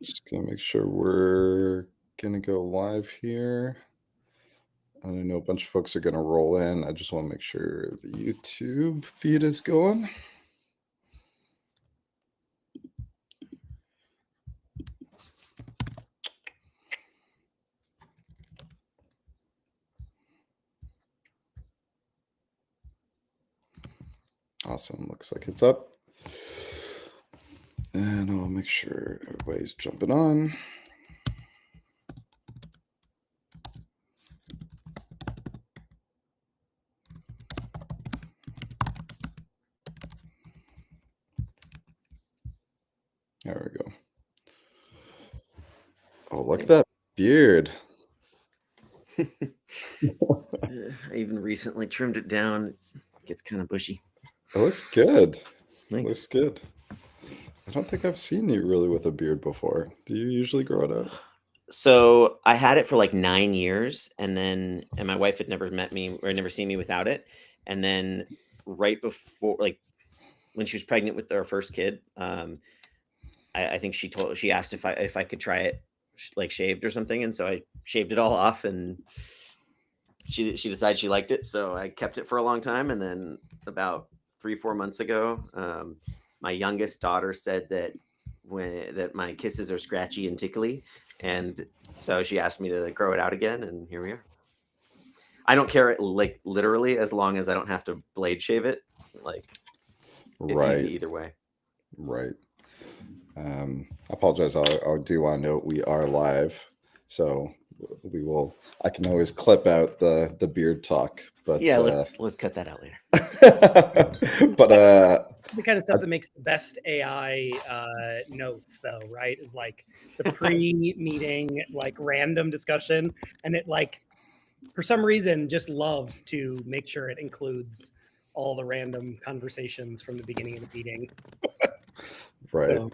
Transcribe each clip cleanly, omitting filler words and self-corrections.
Just gonna make sure we're gonna go live here. I know a bunch of folks are gonna roll in. I just want to make sure the YouTube feed is going. Awesome. Looks like it's up. And I'll make sure everybody's jumping on. There we go. Oh, look at that beard. I even recently trimmed it down. It gets kind of bushy. It looks good. Thanks. Looks good. I don't think I've seen you really with a beard before. Do you usually grow it out? So I had it for like 9 years, and my wife had never met me or never seen me without it. And then right before, like when she was pregnant with our first kid, I think she asked if I could try it like shaved or something, and so I shaved it all off, and she decided she liked it, so I kept it for a long time. And then about 3-4 months ago, my youngest daughter said that my kisses are scratchy and tickly, and so she asked me to grow it out again, and here we are. I don't care, like literally, as long as I don't have to blade shave it. Like it's easy either way. Right. I apologize. I do want to note we are live, so we will. I can always clip out the beard talk, but Yeah, let's cut that out later. but the kind of stuff that makes the best AI notes, though, right? Is like the pre-meeting, like random discussion, and it like for some reason just loves to make sure it includes all the random conversations from the beginning of the meeting. Right. So,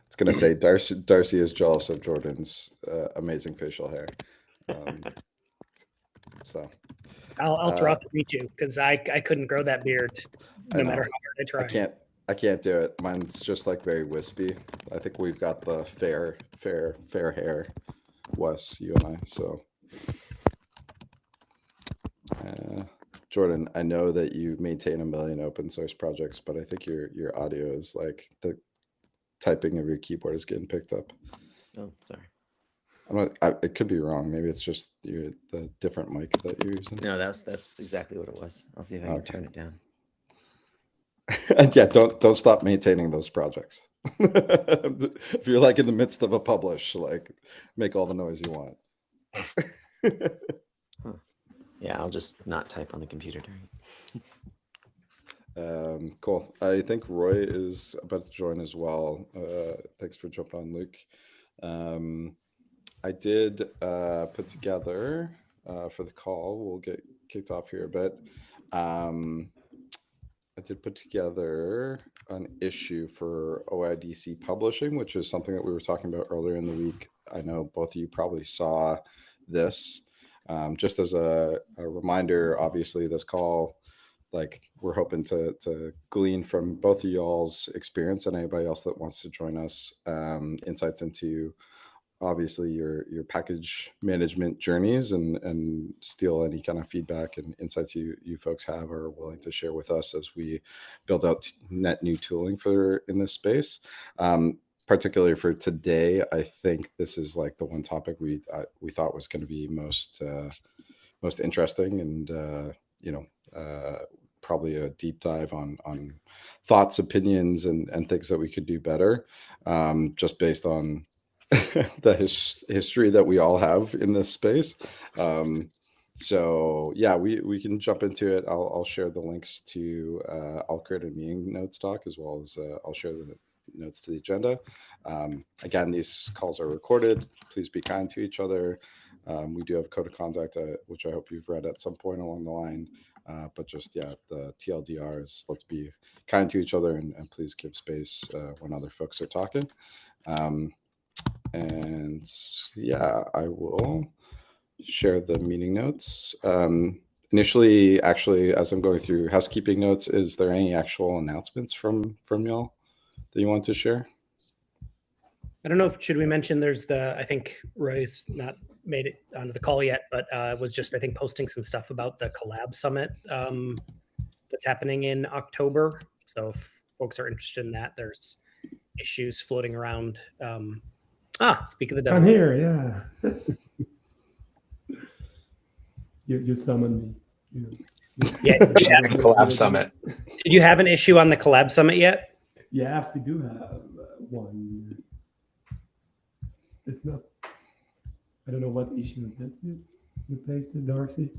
It's gonna say Darcy is jealous of Jordan's amazing facial hair. So I'll throw out the me too because I couldn't grow that beard no matter how hard I tried. I can't do it. Mine's just like very wispy. I think we've got the fair hair, Wes, you and I. So, Jordan, I know that you maintain a million open source projects, but I think your audio is like the typing of your keyboard is getting picked up. Oh, sorry. It could be wrong. Maybe it's just the different mic that you're using. No, that's exactly what it was. I'll see if I can turn it down. Yeah, don't stop maintaining those projects. If you're like in the midst of a publish, like make all the noise you want. Yeah, I'll just not type on the computer during it. Cool. I think Roy is about to join as well. Thanks for jumping on, Luke. I did put together for the call. We'll get kicked off here a bit. I did put together an issue for OIDC publishing, which is something that we were talking about earlier in the week. I know both of you probably saw this. Just as a reminder, obviously, this call, like we're hoping to glean from both of y'all's experience and anybody else that wants to join us, insights into obviously your package management journeys and steal any kind of feedback and insights you folks have or are willing to share with us as we build out net new tooling for in this space. Particularly for today, I think this is like the one topic we thought was going to be most interesting and probably a deep dive on thoughts, opinions, and things that we could do better, just based on the history that we all have in this space. So yeah, we can jump into it. I'll share the links to I'll create a meeting notes doc as well as I'll share the notes to the agenda. Again, these calls are recorded. Please be kind to each other. We do have code of conduct, which I hope you've read at some point along the line. But just, yeah, the TLDR is let's be kind to each other and please give space when other folks are talking. And yeah, I will share the meeting notes. Initially, actually, as I'm going through housekeeping notes, is there any actual announcements from y'all that you want to share? I don't know if should we mention there's I think Roy's not made it onto the call yet, but was just I think posting some stuff about the Collab Summit that's happening in October. So if folks are interested in that, there's issues floating around. Speak of the devil. I'm here, yeah. You summoned me. Yeah. Collab Summit. Did you have an issue on the Collab Summit yet? Yes, we do have one. It's not. I don't know what issue is this. You placed it, Darcy.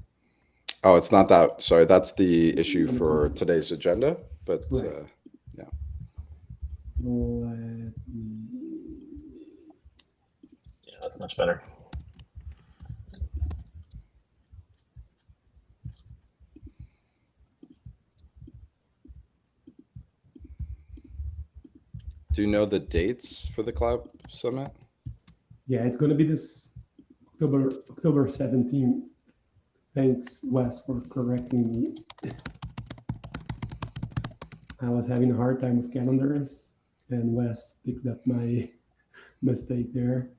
Oh, it's not that. Sorry, that's the issue for today's agenda. But Right. yeah. Let me- Yeah, that's much better. Do you know the dates for the Collab Summit? Yeah, it's going to be this October 17th. Thanks, Wes, for correcting me. I was having a hard time with calendars, and Wes picked up my mistake there.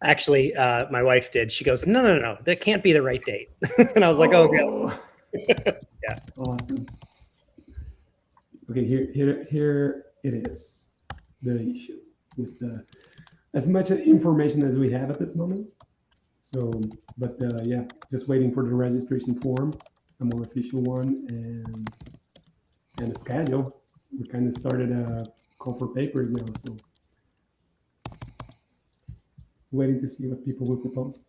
Actually, my wife did. She goes, no, that can't be the right date. And I was like, oh, yeah. Yeah. Awesome. Okay, here it is. The issue with as much information as we have at this moment. So, but yeah, just waiting for the registration form, a more official one, and a schedule. We kind of started a call for papers now, so waiting to see what people will propose.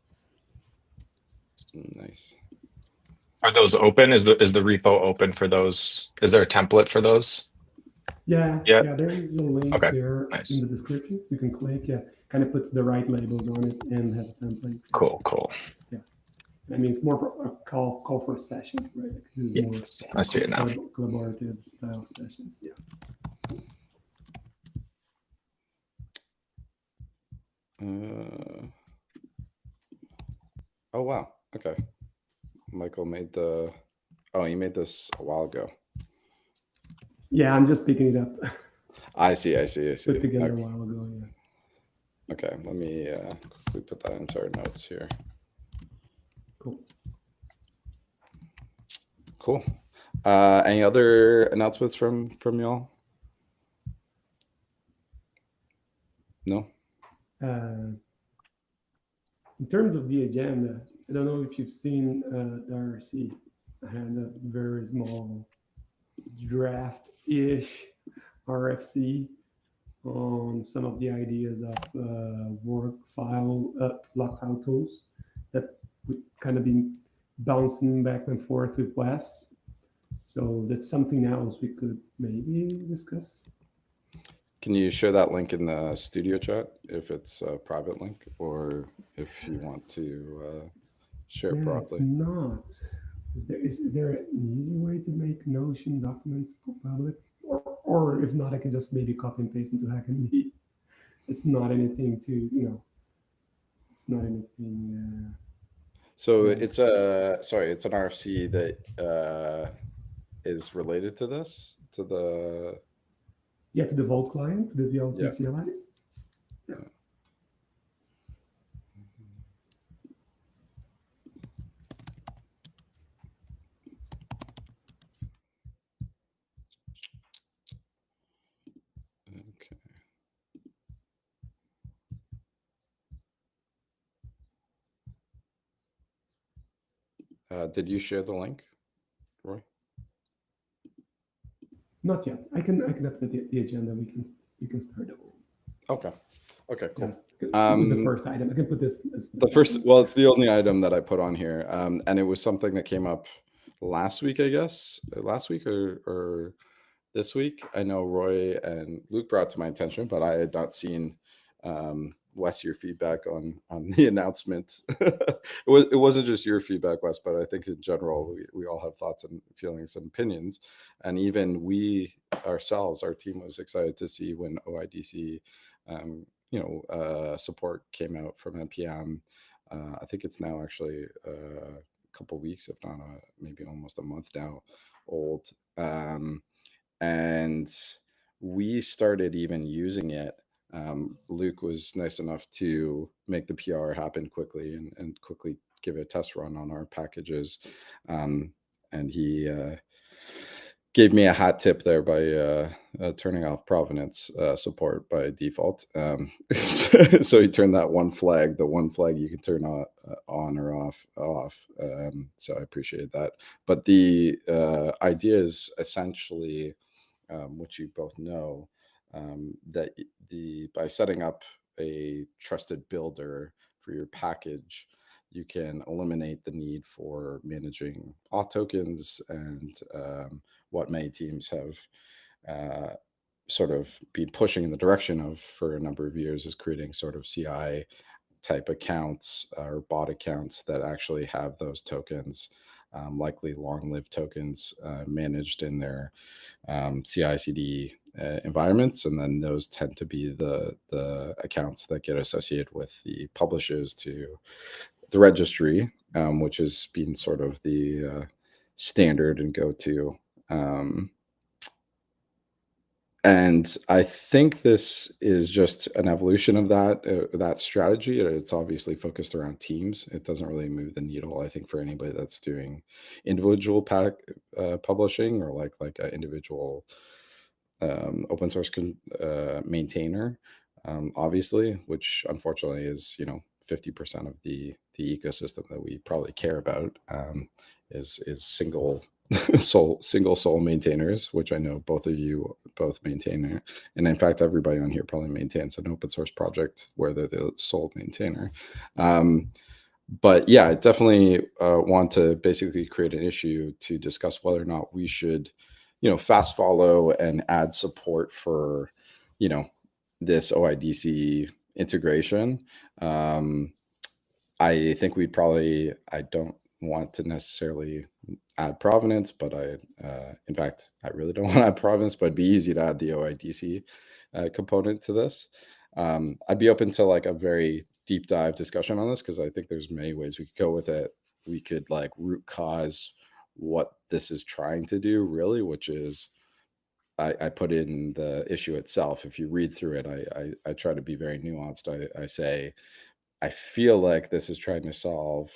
Nice. Are those open? Is the repo open for those? Is there a template for those? Yeah, Yeah. there is a link Okay, there nice. in the description. You can click, kind of puts the right labels on it and has a template. Cool. I mean, it's more a call for a session, right? Like, this is more Yes, I see it now. collaborative style sessions. Yeah. Oh wow. Okay. Michael made the. Oh, you made this a while ago. Yeah, I'm just picking it up. I see. Put together Okay. a while ago. Yeah. Okay, let me quickly put that into our notes here. Cool. Any other announcements from y'all? No. In terms of the agenda, I don't know if you've seen Darcy. I had a very small draft-ish RFC on some of the ideas of block file tools that would kind of be bouncing back and forth with Wes. So that's something else we could maybe discuss. Can you share that link in the studio chat if it's a private link, or if you want to share it It's broadly? not. Is there an easy way to make Notion documents public? Or if not, I can just maybe copy and paste into HackMD. It's not anything to, it's not anything. So it's it's an RFC that is related to this, to the. Yeah, to the Vault client, to the VLT CLI. Yeah. Okay. Did you share the link, Roy? Not yet. I can update the agenda. We can start over. Okay. Okay. Cool. Yeah. With the first item, I can put this. The first. Well, it's the only item that I put on here, and it was something that came up last week, I guess. Last week or this week. I know Roy and Luke brought to my attention, but I had not seen Wes, your feedback on the announcement. It wasn't just your feedback, Wes, but I think in general we all have thoughts and feelings and opinions, and even we ourselves, our team was excited to see when OIDC support came out from NPM. I think it's now actually a couple weeks, if not maybe almost a month now old, and we started even using it Luke was nice enough to make the PR happen quickly and quickly give a test run on our packages. And he gave me a hot tip there by turning off provenance support by default. So he turned that one flag, the one flag you can turn on or off. So I appreciate that. But the idea is essentially, which you both know, that by setting up a trusted builder for your package, you can eliminate the need for managing auth tokens and what many teams have sort of been pushing in the direction of for a number of years, is creating sort of CI type accounts or bot accounts that actually have those tokens, likely long-lived tokens, managed in their CI/CD environments, and then those tend to be the accounts that get associated with the publishes to the registry, which has been sort of the standard and go-to. And I think this is just an evolution of that strategy. It's obviously focused around teams. It doesn't really move the needle, I think, for anybody that's doing individual publishing or like an individual open source maintainer, obviously, which unfortunately is 50% of the ecosystem that we probably care about, is single soul maintainers, which I know both of you both maintain, and in fact everybody on here probably maintains an open source project where they're the sole maintainer. But yeah, I definitely want to basically create an issue to discuss whether or not we should fast follow and add support for this OIDC integration. I think I don't want to necessarily add provenance, but in fact, I really don't want to add provenance, but it'd be easy to add the OIDC component to this. I'd be open to like a very deep dive discussion on this, because I think there's many ways we could go with it. We could like root cause what this is trying to do, really, which is, I put in the issue itself. If you read through it, I try to be very nuanced. I say, I feel like this is trying to solve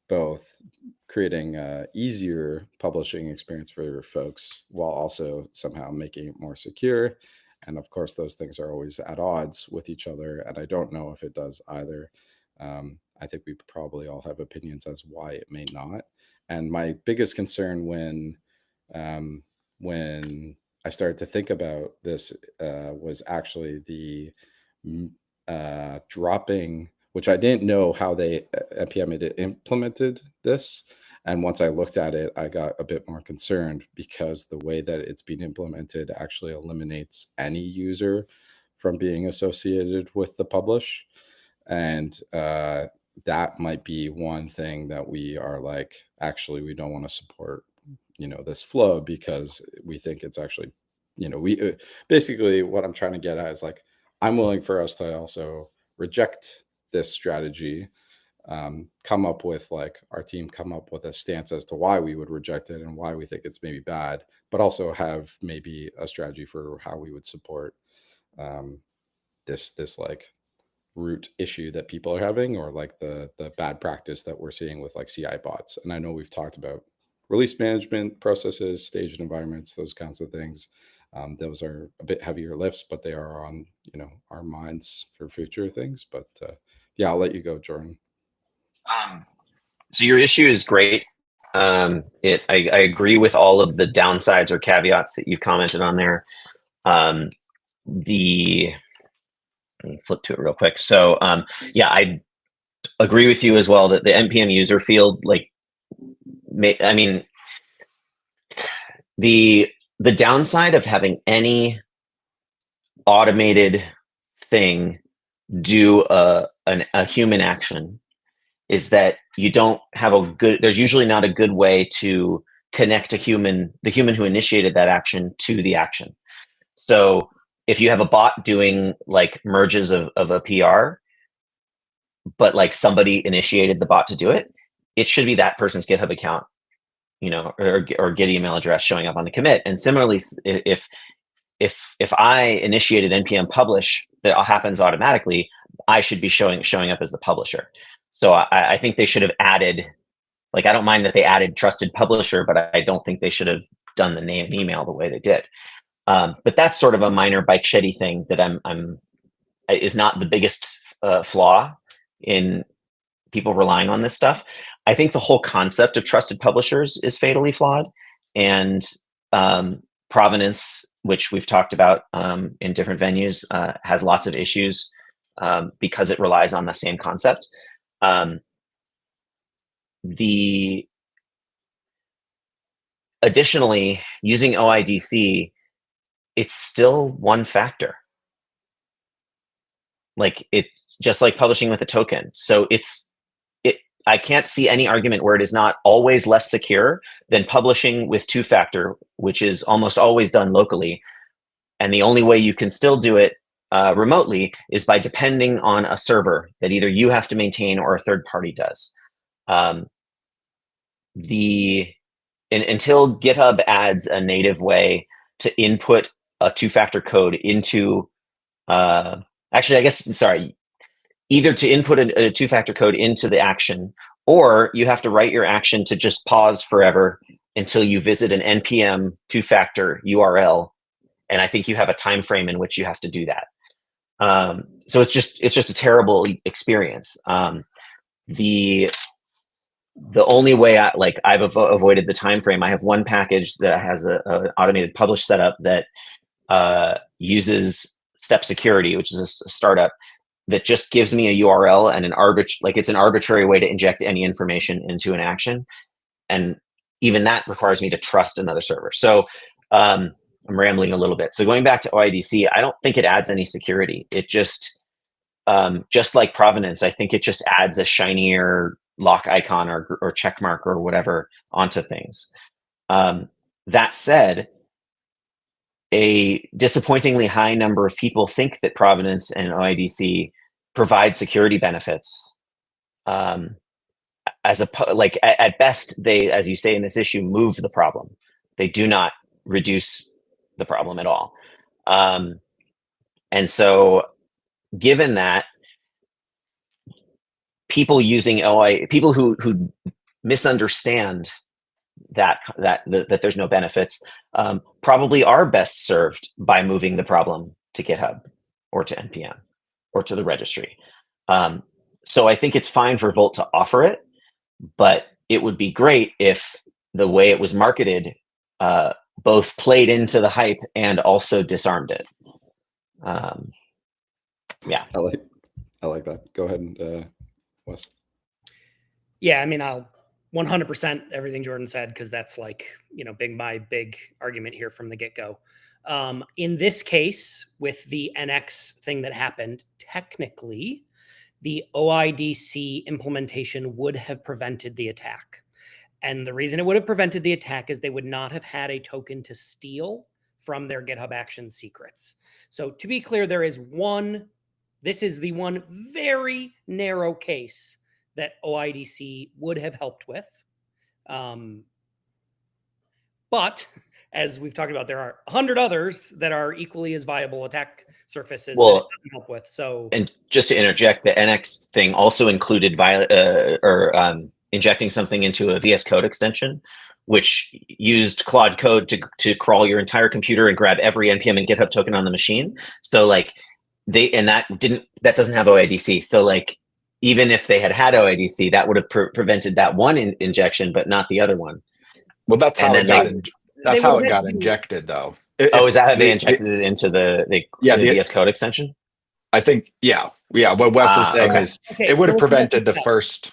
both creating a easier publishing experience for folks while also somehow making it more secure. And of course, those things are always at odds with each other. And I don't know if it does either. I think we probably all have opinions as why it may not. And my biggest concern when I started to think about this was actually the dropping, which I didn't know how they NPM had implemented this. And once I looked at it, I got a bit more concerned, because the way that it's been implemented actually eliminates any user from being associated with the publish. And that might be one thing that we are like, actually, we don't want to support, this flow, because we think it's actually, we basically what I'm trying to get at is like, I'm willing for us to also reject this strategy, come up with our team come up with a stance as to why we would reject it and why we think it's maybe bad, but also have maybe a strategy for how we would support this like root issue that people are having, or like the bad practice that we're seeing with like CI bots. And I know we've talked about release management processes, staged environments, those kinds of things. Those are a bit heavier lifts, but they are on our minds for future things. But yeah, I'll let you go, Jordan. So your issue is great. I agree with all of the downsides or caveats that you've commented on there. Let me flip to it real quick. So yeah, I agree with you as well that the NPM user field, I mean, the downside of having any automated thing do a human action is that you don't have there's usually not a good way to connect the human who initiated that action to the action. So if you have a bot doing like merges of a PR, but like somebody initiated the bot to do it, it should be that person's GitHub account, or Git email address showing up on the commit. And similarly, if if I initiated npm publish that happens automatically, I should be showing up as the publisher. So I think they should have added, like, I don't mind that they added trusted publisher, but I don't think they should have done the name and email the way they did. But that's sort of a minor bike sheddy thing that is not the biggest flaw in people relying on this stuff. I think the whole concept of trusted publishers is fatally flawed, and provenance, which we've talked about in different venues, has lots of issues because it relies on the same concept. Additionally, using OIDC, it's still one factor. Like, it's just like publishing with a token. So I can't see any argument where it is not always less secure than publishing with two-factor, which is almost always done locally. And the only way you can still do it remotely is by depending on a server that either you have to maintain or a third party does. Until GitHub adds a native way to input a two-factor code into, either to input a two-factor code into the action, or you have to write your action to just pause forever until you visit an npm two-factor URL, and I think you have a time frame in which you have to do that. So it's just a terrible experience. The only way I've avoided the time frame, I have one package that has an automated publish setup that uses Step Security, which is a startup that just gives me a URL and it's an arbitrary way to inject any information into an action, and even that requires me to trust another server. So I'm rambling a little bit. So going back to OIDC, I don't think it adds any security. It just like provenance, I think it just adds a shinier lock icon or check mark or whatever onto things. That said, a disappointingly high number of people think that provenance and OIDC provide security benefits. At best, they, as you say in this issue, move the problem. They do not reduce the problem at all. And so, given that, people who misunderstand that there's no benefits probably are best served by moving the problem to GitHub or to npm or to the registry. So I think it's fine for Volt to offer it, but it would be great if the way it was marketed both played into the hype and also disarmed it. Yeah, I like that. Go ahead, and Wes. Yeah, I mean, I'll 100% everything Jordan said, because that's my big argument here from the get-go. In this case, with the NX thing that happened, technically, the OIDC implementation would have prevented the attack. And the reason it would have prevented the attack is they would not have had a token to steal from their GitHub Actions secrets. So to be clear, this is the one very narrow case that OIDC would have helped with. But as we've talked about, there are 100 others that are equally as viable attack surfaces that it doesn't help with. So, and just to interject, the NX thing also included injecting something into a VS Code extension, which used Claude Code to crawl your entire computer and grab every npm and GitHub token on the machine. So that doesn't have OIDC. So even if they had OIDC, that would have prevented that one injection, but not the other one. Well, that's how it got injected, though. Is that how they injected it into the VS Code extension? I think, yeah. What Wes is saying is it would have prevented the first.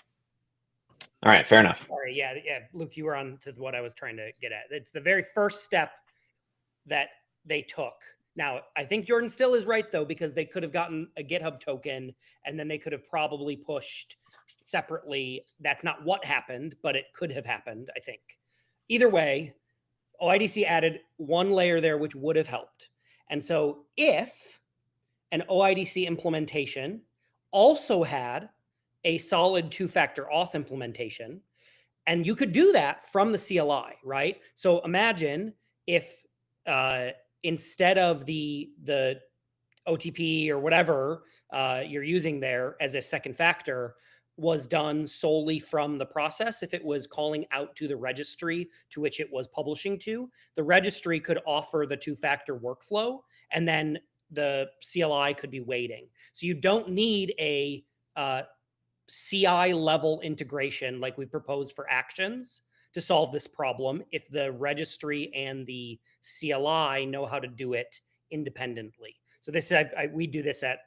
All right, fair enough. Sorry, yeah, Luke, you were on to what I was trying to get at. It's the very first step that they took. Now, I think Jordan still is right, though, because they could have gotten a GitHub token, and then they could have probably pushed separately. That's not what happened, but it could have happened, I think. Either way, OIDC added one layer there, which would have helped. And so if an OIDC implementation also had a solid two-factor auth implementation, and you could do that from the CLI, right? So imagine if instead of the OTP or whatever you're using there as a second factor was done solely from the process. If it was calling out to the registry to which it was publishing to, the registry could offer the two-factor workflow, and then the CLI could be waiting. So you don't need a CI level integration like we've proposed for actions to solve this problem if the registry and the CLI know how to do it independently. So this we do this at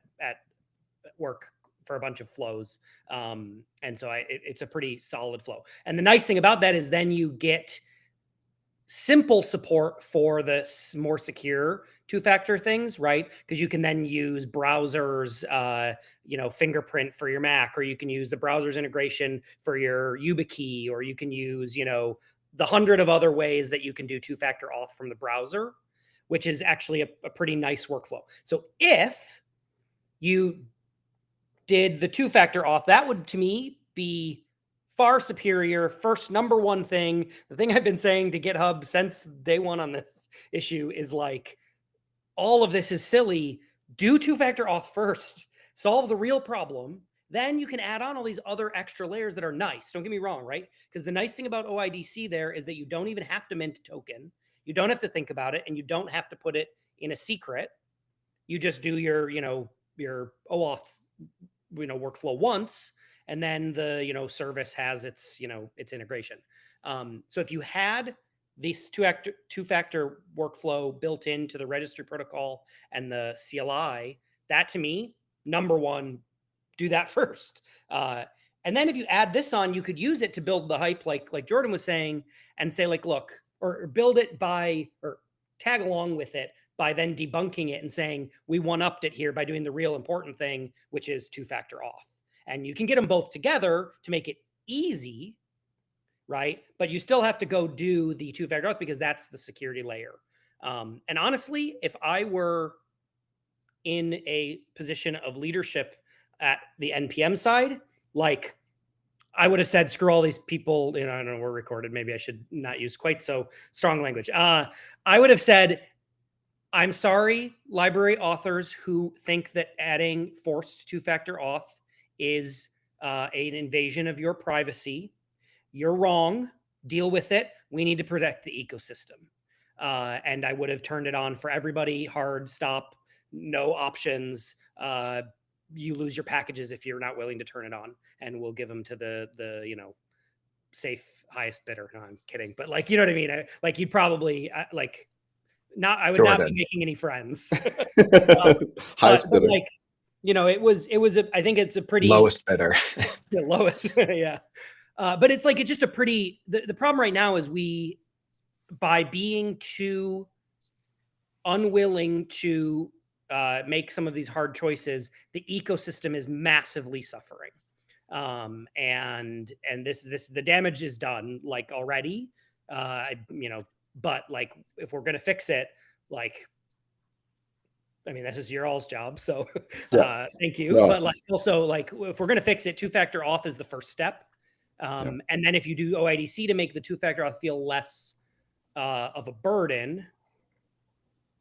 work for a bunch of flows. And so it's a pretty solid flow. And the nice thing about that is then you get simple support for the more secure two-factor things, right? Because you can then use browsers, fingerprint for your Mac, or you can use the browser's integration for your YubiKey, or you can use, the 100 of other ways that you can do two-factor auth from the browser, which is actually a pretty nice workflow. So if you did the two-factor auth, that would, to me, be far superior. First, number one thing, the thing I've been saying to GitHub since day one on this issue is like, all of this is silly. Do two-factor auth first, solve the real problem. Then you can add on all these other extra layers that are nice. Don't get me wrong, right? Because the nice thing about OIDC there is that you don't even have to mint a token. You don't have to think about it, and you don't have to put it in a secret. You just do your OAuth, workflow once, and then the, service has its integration. So if you had this two-factor workflow built into the registry protocol and the CLI, that to me, number one, do that first. And then if you add this on, you could use it to build the hype, like Jordan was saying, and say like, look, or build it or tag along with it by then debunking it and saying, we one-upped it here by doing the real important thing, which is two-factor auth. And you can get them both together to make it easy, right? But you still have to go do the two-factor auth because that's the security layer. And honestly, if I were in a position of leadership at the NPM side, like I would have said, screw all these people, I don't know, we're recorded. Maybe I should not use quite so strong language. I would have said, I'm sorry, library authors who think that adding forced two-factor auth is an invasion of your privacy. You're wrong. Deal with it. We need to protect the ecosystem. And I would have turned it on for everybody. Hard stop, no options. You lose your packages if you're not willing to turn it on, and we'll give them to the safe highest bidder. No, I'm kidding, but like, you know what I mean? You'd probably I would not be making any friends. Highest bidder. It was I think it's a pretty lowest bidder. The lowest. Yeah. But it's just a pretty, the problem right now is by being too unwilling to make some of these hard choices, the ecosystem is massively suffering. And the damage is done already. But if we're going to fix it, this is your all's job. So thank you. No. But also if we're going to fix it, two-factor auth is the first step. And then if you do OIDC to make the two-factor auth feel less of a burden,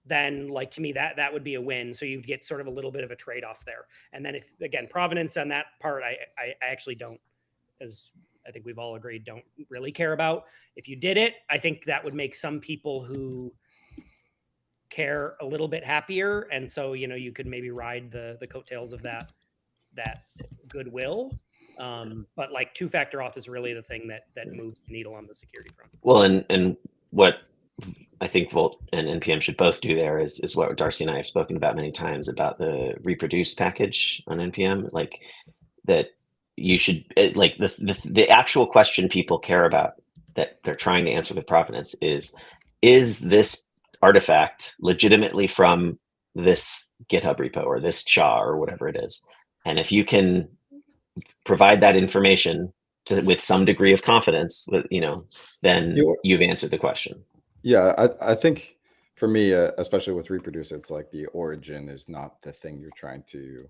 then to me, that would be a win. So you'd get sort of a little bit of a trade-off there. And then if, again, provenance on that part, I actually don't, as I think we've all agreed, don't really care about. If you did it, I think that would make some people who care a little bit happier. And so, you could maybe ride the coattails of that goodwill. But two-factor auth is really the thing that moves the needle on the security front. Well, and what I think Volt and NPM should both do there is what Darcy and I have spoken about many times about the reproduce package on NPM, that you should the actual question people care about that they're trying to answer with provenance is this artifact legitimately from this GitHub repo or this SHA or whatever it is? And if you can provide that information with some degree of confidence, then you've answered the question. Yeah, I think for me, especially with reproduce, it's the origin is not the thing you're trying to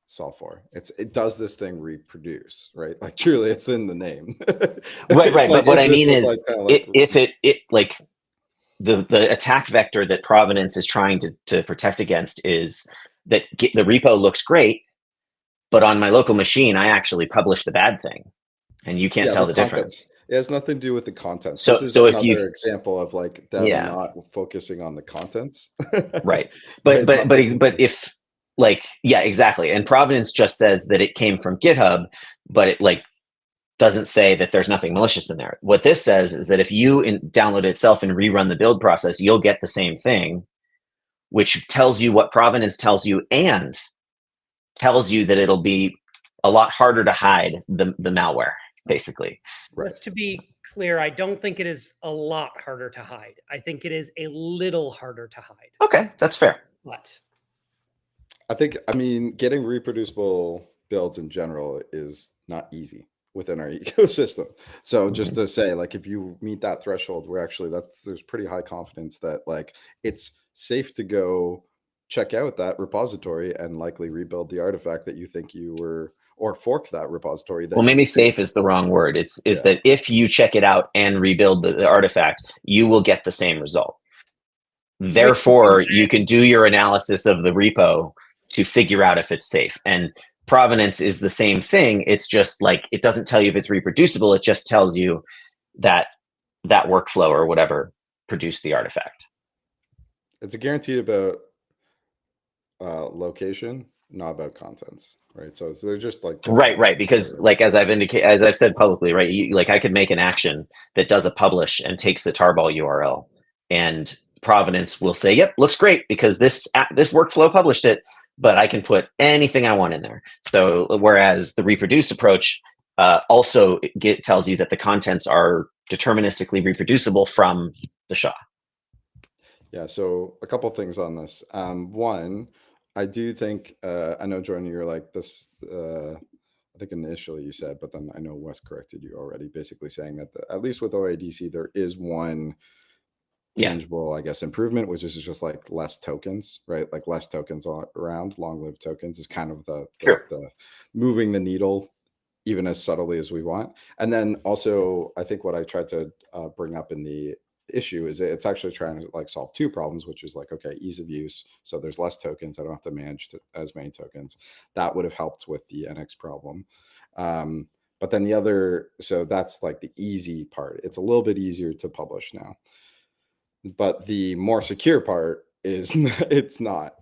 solve for. It does this thing reproduce, right? Truly, it's in the name. Right. But what I mean is, if it the attack vector that Provenance is trying to protect against is that the repo looks great, but on my local machine, I actually published the bad thing, and you can't tell the difference. It has nothing to do with the contents. So- This is so if another you- example of like them Yeah. not focusing on the contents. Right. Right, But not focusing- if like, yeah, exactly. And Provenance just says that it came from GitHub, but it like doesn't say that there's nothing malicious in there. What this says is that if you download it itself and rerun the build process, you'll get the same thing, which tells you what Provenance tells you and tells you that it'll be a lot harder to hide the malware, basically. Right. Just to be clear, I don't think it is a lot harder to hide. I think it is a little harder to hide. Okay, that's fair. But I mean, getting reproducible builds in general is not easy within our ecosystem. So just to say, like, if you meet that threshold, we're actually there's pretty high confidence that like it's safe to go check out that repository and likely rebuild the artifact that you think you were, or fork that repository. That Well, you maybe think- safe is the wrong word. Is Yeah. that if you check it out and rebuild the artifact, you will get the same result. Therefore, you can do your analysis of the repo to figure out if it's safe. And Provenance is the same thing. It's just like, it doesn't tell you if it's reproducible. It just tells you that that workflow or whatever produced the artifact. It's a guaranteed about location, not about contents, right? So they're just like Right. Because like, as I've said publicly, right. Like I could make an action that does a publish and takes the tarball URL, and Provenance will say, yep, looks great because this workflow published it, but I can put anything I want in there. So whereas the reproduce approach also tells you that the contents are deterministically reproducible from the SHA. Yeah, so a couple things on this. One, I do think I know, Jordan, you're like this. I think initially you said, but then I know Wes corrected you already, basically saying that at least with OADC there is one tangible, I guess, improvement, which is just like less tokens, right? Like less tokens around. Long-lived tokens is kind of the moving the needle even as subtly as we want. And then also, I think what I tried to bring up in the issue is it's actually trying to like solve two problems, which is like, okay, ease of use. So there's less tokens. I don't have to manage as many tokens. That would have helped with the NX problem. But then the other, so that's like the easy part. It's a little bit easier to publish now. But the more secure part is it's not.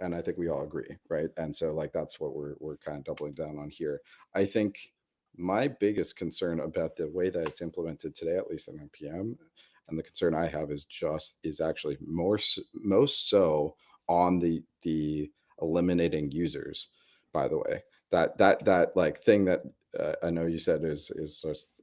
And I think we all agree, right? And so like that's what we're kind of doubling down on here. I think my biggest concern about the way that it's implemented today, at least in NPM, and the concern I have is actually most so on the eliminating users. By the way, that like thing that I know you said is just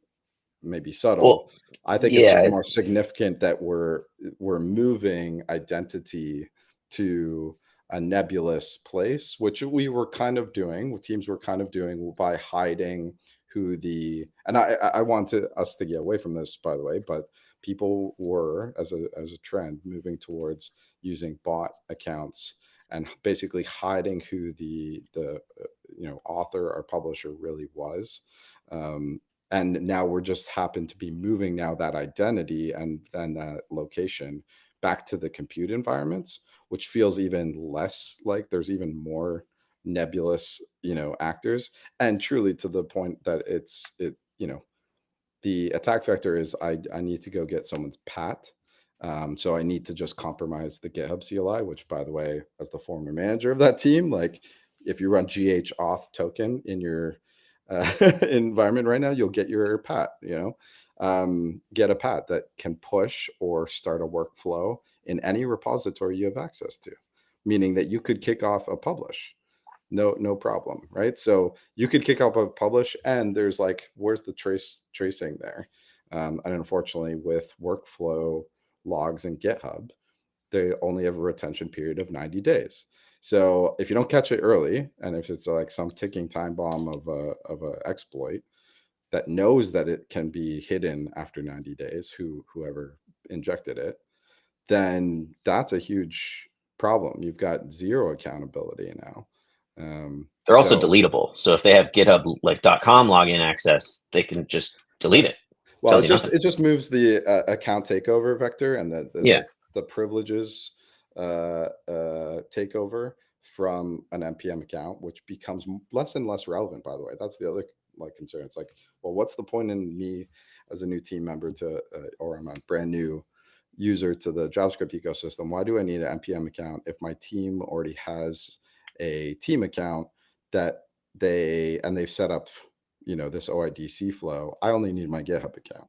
maybe subtle. Well, I think it's more significant that we're moving identity to a nebulous place, which we were kind of doing. Teams were kind of doing by hiding who the, and I want us to get away from this, by the way, but people were as a trend moving towards using bot accounts and basically hiding who the author or publisher really was. And now we're just happen to be moving now that identity and then that location back to the compute environments, which feels even less like there's even more nebulous, actors. And truly to the point that the attack vector is I need to go get someone's PAT. So I need to just compromise the GitHub CLI, which, by the way, as the former manager of that team, like if you run GH auth token in your environment right now, you'll get your PAT, get a PAT that can push or start a workflow in any repository you have access to, meaning that you could kick off a publish. No problem, right? So you could kick off a publish and there's like, where's the tracing there? And unfortunately with workflow logs in GitHub, they only have a retention period of 90 days. So if you don't catch it early, and if it's like some ticking time bomb of a exploit that knows that it can be hidden after 90 days, whoever injected it, then that's a huge problem. You've got zero accountability now. They're also deletable. So if they have GitHub like .com login access, they can just delete it. Well, Tells it you just nothing. it just moves the account takeover vector and Yeah. the privileges takeover from an NPM account, which becomes less and less relevant. By the way, that's the other like concern. It's like, well, what's the point in me as a new team member or I'm a brand new user to the JavaScript ecosystem? Why do I need an NPM account if my team already has a team account that they've set up, this OIDC flow? I only need my GitHub account,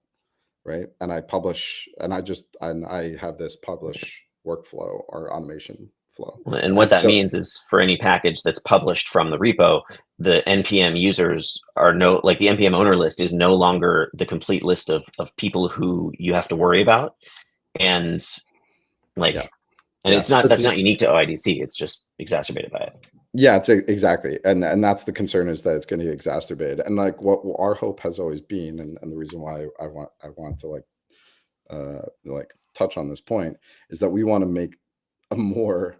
right? And I publish, and I have this publish workflow or automation flow. And what that means is for any package that's published from the repo, the NPM users are like the NPM owner list is no longer the complete list of people who you have to worry about. And that's not unique to OIDC. It's just exacerbated by it. Yeah, it's exactly. And that's the concern, is that it's going to get exacerbated. And like what our hope has always been, and the reason why I want to touch on this point, is that we want to make a more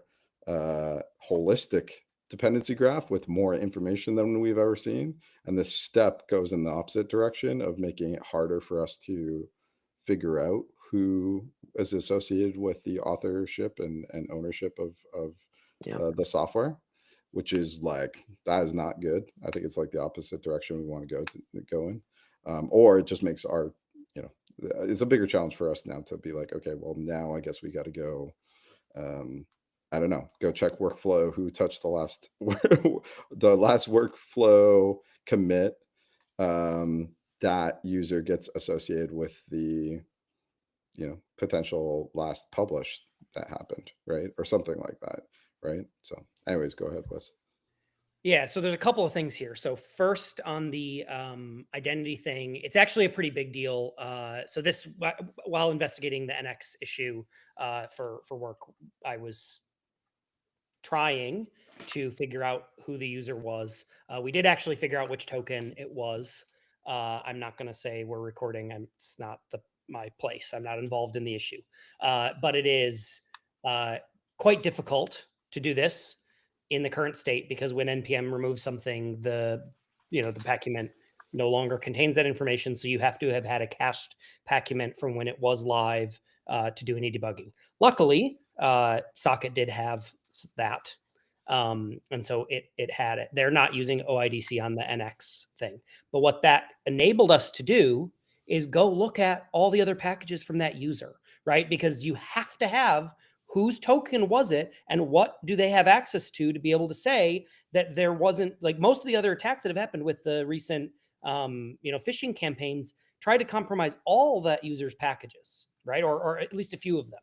holistic dependency graph with more information than we've ever seen. And this step goes in the opposite direction of making it harder for us to figure out who is associated with the authorship and ownership of the software, which is that is not good. I think it's the opposite direction we want to go in, or it just makes our, it's a bigger challenge for us now to be okay, well, now I guess we got to go, I don't know, go check workflow, who touched the last workflow commit, that user gets associated with the, potential last publish that happened, right? Or something like that, right? So anyways, go ahead, Wes. Yeah, so there's a couple of things here. So first, on the identity thing, it's actually a pretty big deal. So this, while investigating the NX issue for work, I was trying to figure out who the user was. We did actually figure out which token it was. I'm not going to say we're recording. It's not my place. I'm not involved in the issue. But it is quite difficult to do this in the current state, because when NPM removes something, the pacument no longer contains that information. So you have to have had a cached pacument from when it was live to do any debugging. Luckily, Socket did have that. And so it had it. They're not using OIDC on the NX thing. But what that enabled us to do is go look at all the other packages from that user, right? Because you have to have whose token was it and what do they have access to be able to say that there wasn't, most of the other attacks that have happened with the recent phishing campaigns try to compromise all that user's packages, right? Or at least a few of them.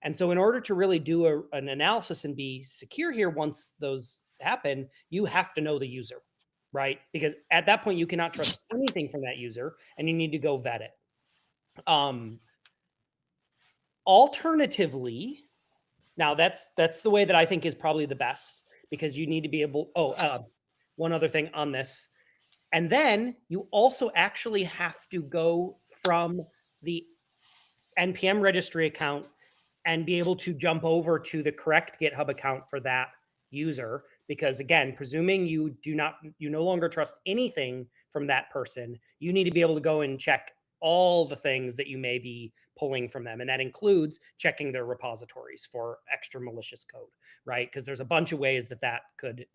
And so in order to really do an analysis and be secure here, once those happen, you have to know the user, right? Because at that point, you cannot trust anything from that user, and you need to go vet it. Alternatively, now that's the way that I think is probably the best, because you need to be able, one other thing on this. And then you also actually have to go from the NPM registry account and be able to jump over to the correct GitHub account for that user. Because again, presuming you no longer trust anything from that person, you need to be able to go and check all the things that you may be pulling from them. And that includes checking their repositories for extra malicious code, right? Because there's a bunch of ways that could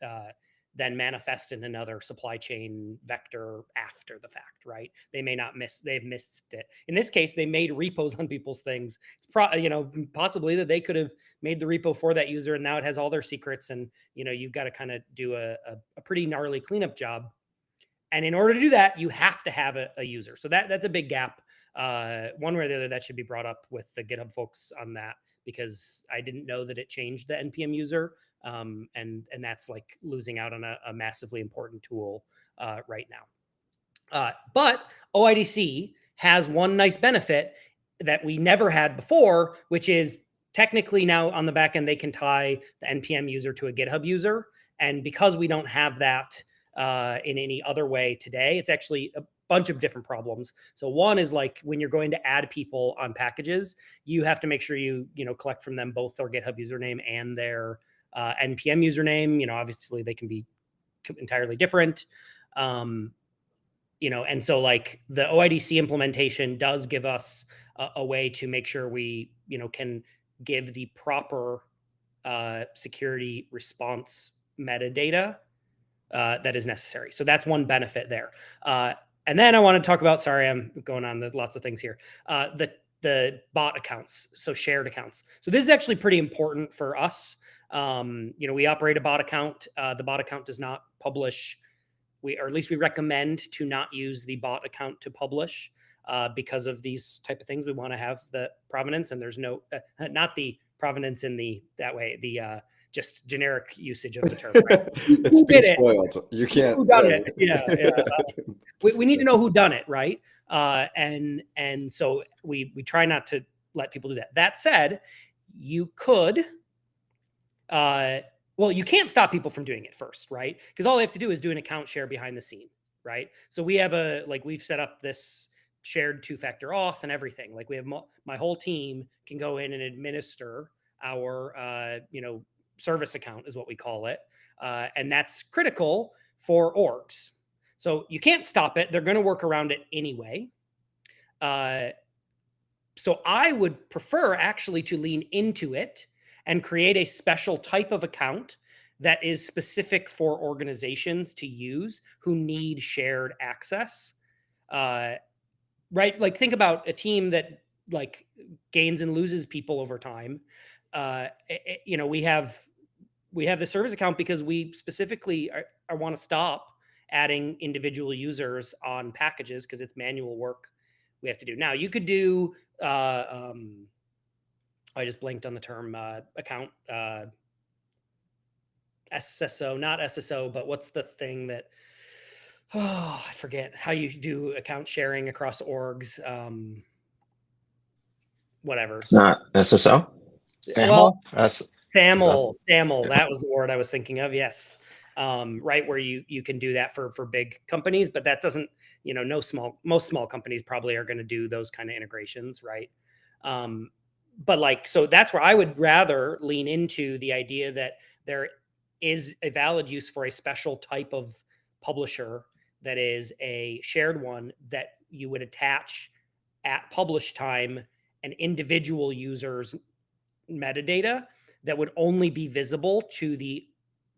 then manifest in another supply chain vector after the fact, right? They've missed it. In this case, they made repos on people's things. It's possibly that they could have made the repo for that user, and now it has all their secrets, and you've got to kind of do a pretty gnarly cleanup job. And in order to do that, you have to have a user. So that's a big gap. One way or the other, that should be brought up with the GitHub folks on that, because I didn't know that it changed the NPM user. And that's losing out on a massively important tool right now. But OIDC has one nice benefit that we never had before, which is technically now on the back end, they can tie the NPM user to a GitHub user. And because we don't have that in any other way today, it's actually a bunch of different problems. So one is when you're going to add people on packages, you have to make sure you collect from them both their GitHub username and their NPM username. Obviously they can be entirely different. and so like the OIDC implementation does give us a way to make sure we, can give the proper security response metadata that is necessary. So that's one benefit there. And then I want to talk about, sorry, I'm going on lots of things here. The bot accounts, so shared accounts. So this is actually pretty important for us. We operate a bot account. The bot account does not publish, or at least we recommend to not use the bot account to publish because of these type of things. We want to have the provenance, and there's no, not the provenance in that way, the just generic usage of the term. Right? It's been spoiled. You can't. Who done it? Yeah. We need to know who done it, right? And so we try not to let people do that. That said, you could, you can't stop people from doing it first, right? Because all they have to do is do an account share behind the scene, right? So we have we've set up this shared 2-factor auth and everything. Like we have my whole team can go in and administer our, service account is what we call it. And that's critical for orgs. So you can't stop it. They're going to work around it anyway. So I would prefer actually to lean into it and create a special type of account that is specific for organizations to use who need shared access. Right? Like think about a team that like gains and loses people over time. We have the service account because we specifically I want to stop adding individual users on packages because it's manual work we have to do. Now you could do, I just blanked on the term account, SSO, not SSO, but what's the thing that, I forget how you do account sharing across orgs. Whatever. It's not SSO. Well, That's SAML, that was the word I was thinking of. Yes. Right. Where you can do that for big companies, but that doesn't, most small companies probably are going to do those kind of integrations. Right. But so that's where I would rather lean into the idea that there is a valid use for a special type of publisher that is a shared one that you would attach at publish time an individual user's metadata that would only be visible to the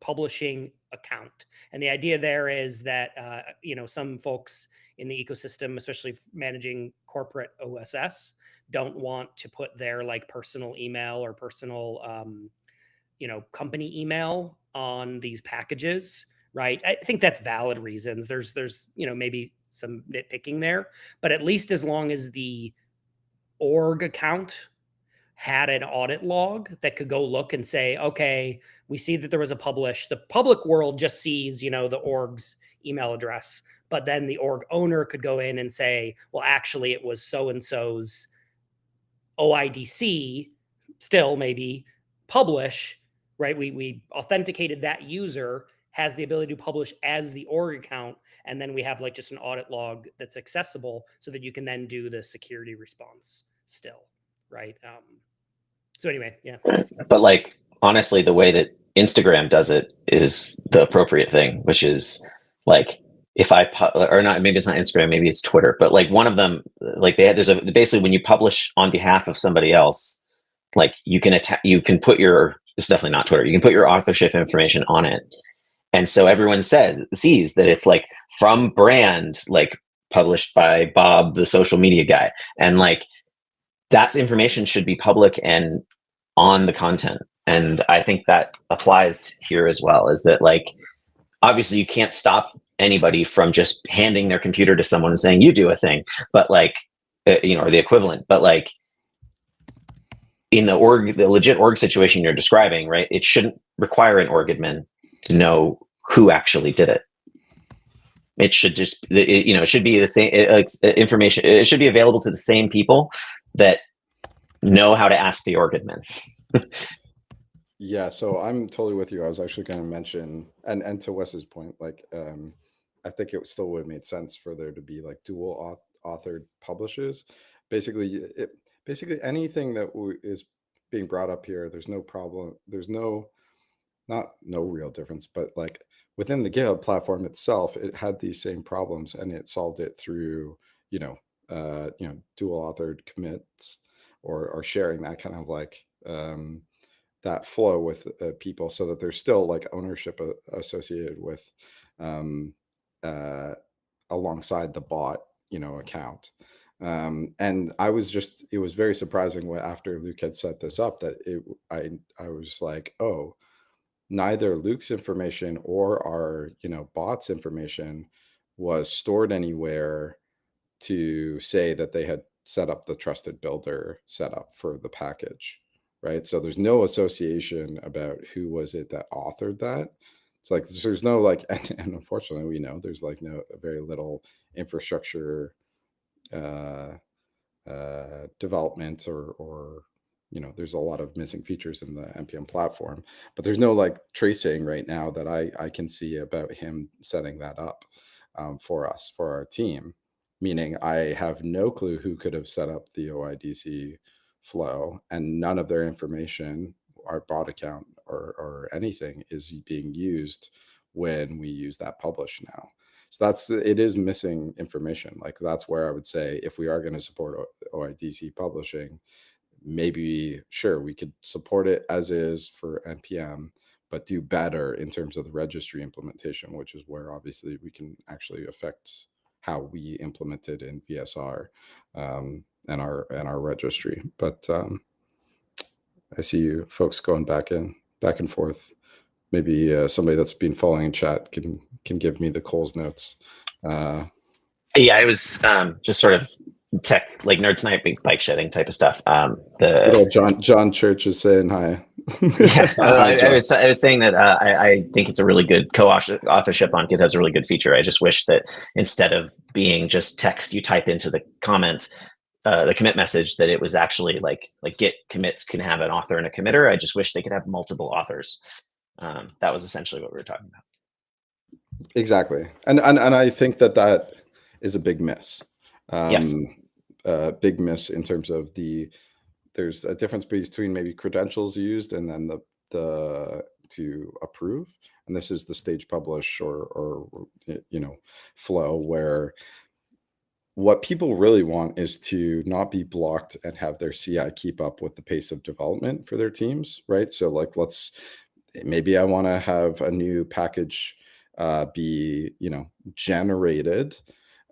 publishing account. And the idea there is that, some folks in the ecosystem, especially managing corporate OSS, don't want to put their like personal email or personal, company email on these packages, right? I think that's valid reasons. There's, maybe some nitpicking there, but at least as long as the org account had an audit log that could go look and say, okay, we see that there was a publish. The public world just sees, the org's email address, but then the org owner could go in and say, well, actually it was so-and-so's OIDC, still maybe publish, right? We authenticated that user has the ability to publish as the org account. And then we have like just an audit log that's accessible so that you can then do the security response still. Right. So anyway, yeah. But like, honestly, the way that Instagram does it is the appropriate thing, which is like, if or not, maybe it's not Instagram, maybe it's Twitter, but like one of them, like basically when you publish on behalf of somebody else, like you can put it's definitely not Twitter. You can put your authorship information on it. And so everyone sees that it's like from brand, like published by Bob, the social media guy. And like, that information should be public and on the content. And I think that applies here as well, is that like, obviously you can't stop anybody from just handing their computer to someone and saying, you do a thing, but like, or the equivalent, but like in the legit org situation you're describing, right? It shouldn't require an org admin to know who actually did it. It should just, it should be the same information. It should be available to the same people that know how to ask the org admin. Yeah, so I'm totally with you. I was actually going to mention, and to Wes's point, like, I think it still would have made sense for there to be like dual authored publishers. Basically, anything that is being brought up here, there's no problem. There's no real difference, but like within the GitHub platform itself, it had these same problems, and it solved it through dual authored commits or sharing that kind of like that flow with people, so that there's still like ownership associated with alongside the bot account. And it was very surprising after Luke had set this up that I was like, oh, neither Luke's information or our bot's information was stored anywhere to say that they had set up the trusted builder setup for the package, right? So there's no association about who was it that authored that. It's like there's no like, and unfortunately we know there's like very little infrastructure development or there's a lot of missing features in the npm platform, but there's no like tracing right now that I can see about him setting that up for us, for our team, meaning I have no clue who could have set up the OIDC flow, and none of their information, our bot account or anything, is being used when we use that publish now. So it is missing information. Like that's where I would say, if we are going to support OIDC publishing, maybe sure we could support it as is for npm, but do better in terms of the registry implementation, which is where obviously we can actually affect how we implement it in VSR and our registry. But I see you folks going back and forth. Maybe somebody that's been following in chat can give me the Coles notes. Yeah, it was just sort of tech, like nerd sniping, bike shedding type of stuff. John Church is saying hi. Yeah, I was saying that I think it's a really good co-authorship on GitHub's a really good feature. I just wish that instead of being just text you type into the comment, the commit message, that it was actually like Git commits can have an author and a committer. I just wish they could have multiple authors. That was essentially what we were talking about. Exactly, and I think that is a big miss. Yes. Big miss in terms of there's a difference between maybe credentials used and then the to approve, and this is the stage publish or flow, where what people really want is to not be blocked and have their CI keep up with the pace of development for their teams, right? So like maybe I want to have a new package be generated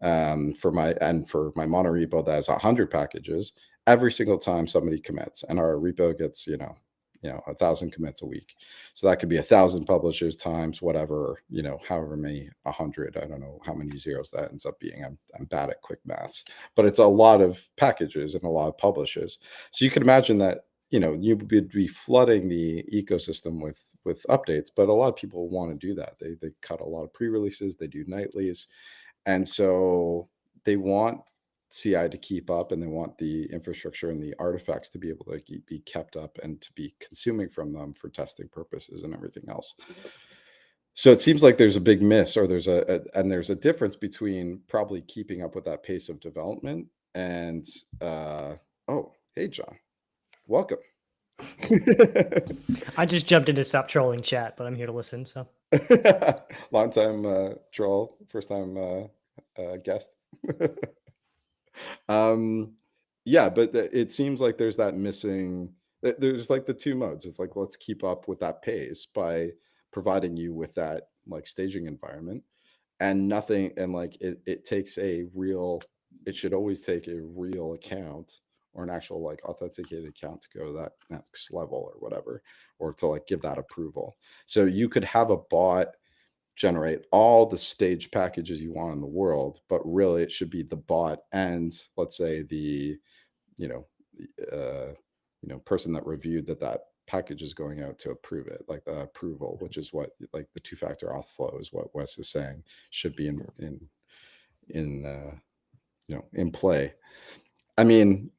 for my monorepo that has 100 packages every single time somebody commits, and our repo gets 1,000 commits a week. So that could be 1,000 publishers times whatever, however many, 100. I don't know how many zeros that ends up being. I'm bad at quick maths, but it's a lot of packages and a lot of publishers. So you can imagine that you would be flooding the ecosystem with updates, but a lot of people want to do that. They cut a lot of pre-releases, they do nightlies, and so they want CI to keep up, and they want the infrastructure and the artifacts to be able to be kept up and to be consuming from them for testing purposes and everything else. So it seems like there's a big miss, or there's a difference between probably keeping up with that pace of development and oh, hey John, welcome. I just jumped in to stop trolling chat, but I'm here to listen. So long time troll, first time guest. Yeah, but it seems like there's that missing. There's like the two modes. It's like, let's keep up with that pace by providing you with that like staging environment, and nothing. And like it takes a real. It should always take a real account or an actual like authenticated account to go to that next level or whatever, or to like give that approval. So you could have a bot generate all the stage packages you want in the world, but really it should be the bot and let's say the person that reviewed that package is going out to approve it, like the approval, which is what like the two-factor auth flow is what Wes is saying should be in play. I mean,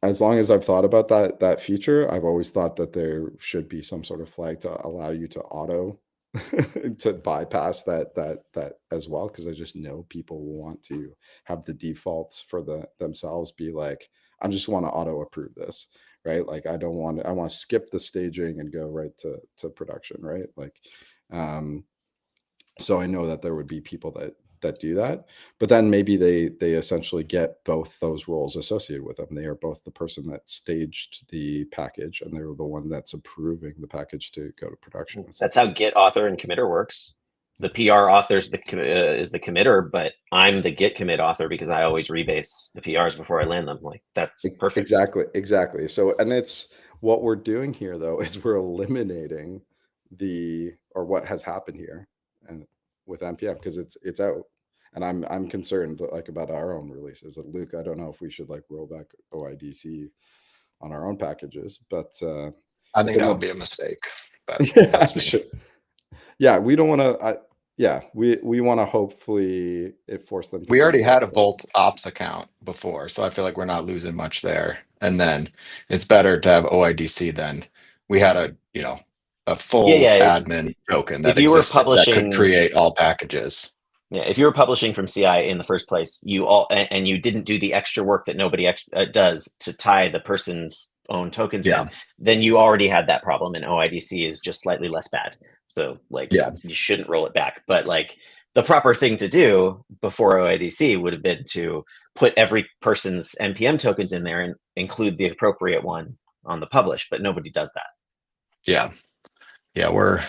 as long as I've thought about that feature, I've always thought that there should be some sort of flag to allow you to auto to bypass that as well, because I just know people want to have the defaults for themselves be like, I just want to auto approve this, right? Like I want to skip the staging and go right to production, right? Like So I know that there would be people that do that, but then maybe they essentially get both those roles associated with them. They are both the person that staged the package, and they're the one that's approving the package to go to production. That's how Git author and committer works. The PR author is the committer, but I'm the Git commit author because I always rebase the PRs before I land them. Like that's perfect. Exactly. So, and it's what we're doing here though is we're eliminating what has happened here and with npm because it's out, and I'm concerned like about our own releases. Luke, I don't know if we should like roll back OIDC on our own packages, but I think that would be a mistake. But yeah, we don't want to. We want to hopefully force them. We already had a Volt Ops account before, so I feel like we're not losing much there. And then it's better to have OIDC than we had a full admin token that could create all packages. Yeah, if you were publishing from CI in the first place, and you didn't do the extra work that nobody does to tie the person's own tokens in, then you already had that problem, and OIDC is just slightly less bad. So you shouldn't roll it back. But like the proper thing to do before OIDC would have been to put every person's NPM tokens in there and include the appropriate one on the publish, but nobody does that. Yeah, we're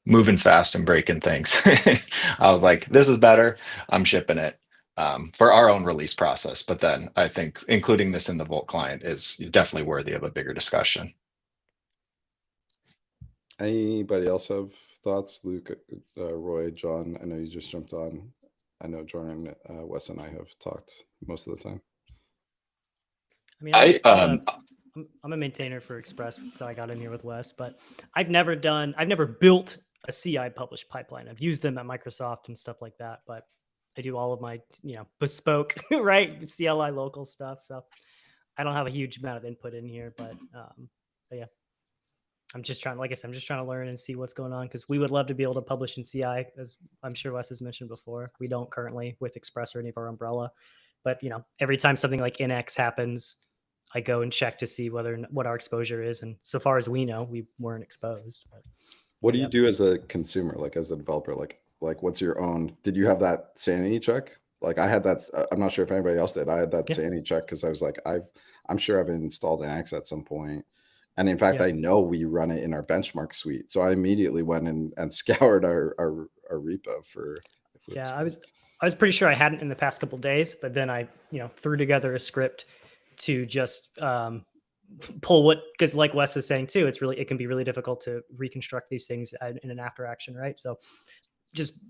moving fast and breaking things. I was like, this is better. I'm shipping it for our own release process. But then I think including this in the Volt client is definitely worthy of a bigger discussion. Anybody else have thoughts? Luke, Roy, John, I know you just jumped on. I know Jordan, Wes, and I have talked most of the time. I mean, I'm a maintainer for Express, so I got in here with Wes, but I've never built a CI publish pipeline. I've used them at Microsoft and stuff like that, but I do all of my, bespoke, right, CLI local stuff. So I don't have a huge amount of input in here, but yeah. I'm just trying to learn and see what's going on, because we would love to be able to publish in CI, as I'm sure Wes has mentioned before. We don't currently with Express or any of our umbrella, but every time something like NX happens, I go and check to see what our exposure is, and so far as we know, we weren't exposed. But, what do you do as a consumer, like as a developer? Like what's your own? Did you have that sanity check? Like I had that. I'm not sure if anybody else did. I had that sanity check because I was like, I'm sure I've installed NX at some point. And in fact, I know we run it in our benchmark suite. So I immediately went and scoured our repo for. I was pretty sure I hadn't in the past couple of days, but then I threw together a script to just pull because like Wes was saying too, it can be really difficult to reconstruct these things in an after action, right? So just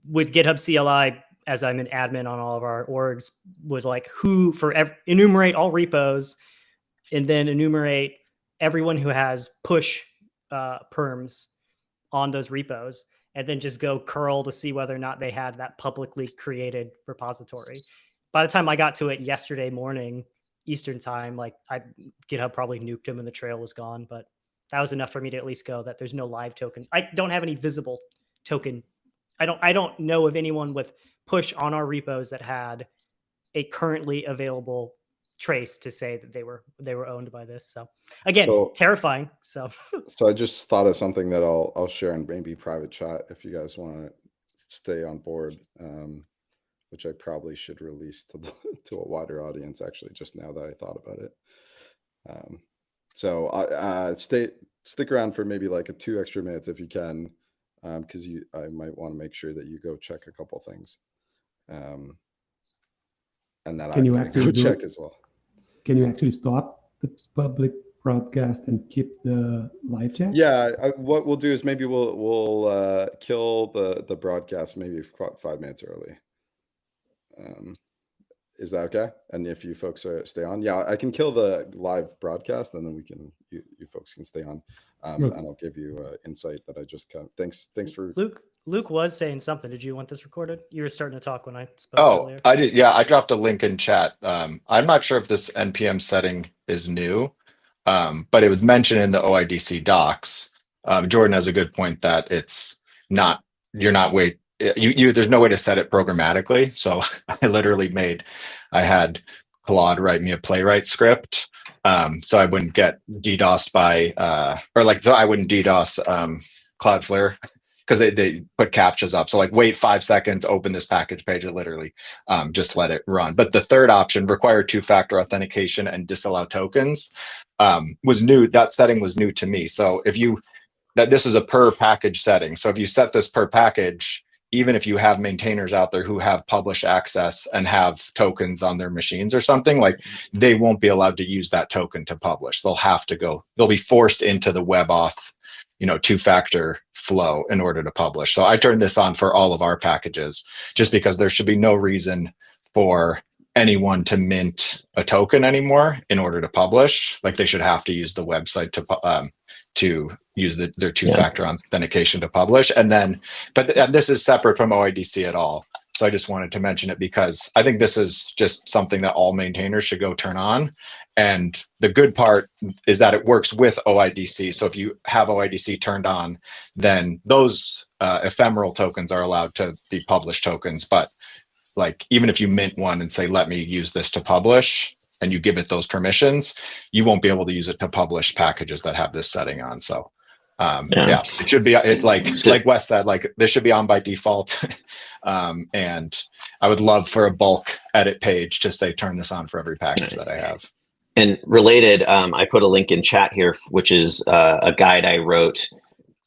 with GitHub CLI, as I'm an admin on all of our orgs, was like enumerate all repos, and then enumerate everyone who has push perms on those repos, and then just go curl to see whether or not they had that publicly created repository. By the time I got to it yesterday morning, Eastern time, GitHub probably nuked them and the trail was gone, but that was enough for me to at least go that there's no live token. I don't have any visible token. I don't know of anyone with push on our repos that had a currently available trace to say that they were owned by this. So again, terrifying. So I just thought of something that I'll share in maybe private chat if you guys want to stay on board, which I probably should release to a wider audience actually, just now that I thought about it. So stick around for maybe like 2 extra minutes if you can, because I might want to make sure that you go check a couple things, and that I can go check as well. Can you actually stop the public broadcast and keep the live chat? Yeah, what we'll do is maybe we'll kill the broadcast maybe 5 minutes early. Is that okay? And if you folks stay on, I can kill the live broadcast, and then you folks can stay on, and I'll give you insight that I just got. Thanks for Luke was saying something. Did you want this recorded? You were starting to talk when I spoke earlier. I did. Yeah, I dropped a link in chat. I'm not sure if this NPM setting is new, but it was mentioned in the OIDC docs. Jordan has a good point that it's not. There's no way to set it programmatically. So I had Claude write me a playwright script, so I wouldn't get DDoSed by, so I wouldn't DDoS Cloudflare because they put captchas up. So like wait 5 seconds, open this package page, and literally just let it run. But the third option, require two-factor authentication and disallow tokens, was new. That setting was new to me. So if you, this is a per package setting. So if you set this per package, even if you have maintainers out there who have publish access and have tokens on their machines or something, like they won't be allowed to use that token to publish. They'll have to go, they'll be forced into the WebAuth, two-factor flow in order to publish. So I turned this on for all of our packages just because there should be no reason for anyone to mint a token anymore in order to publish. Like they should have to use the website to use their two-factor authentication to publish. And then, but this is separate from OIDC at all. So I just wanted to mention it because I think this is just something that all maintainers should go turn on. And the good part is that it works with OIDC. So if you have OIDC turned on, then those ephemeral tokens are allowed to be published tokens. But like, even if you mint one and say, let me use this to publish, and you give it those permissions, you won't be able to use it to publish packages that have this setting on. So it should be like Wes said, like this should be on by default. And I would love for a bulk edit page to say, turn this on for every package that I have. And related, I put a link in chat here, which is a guide I wrote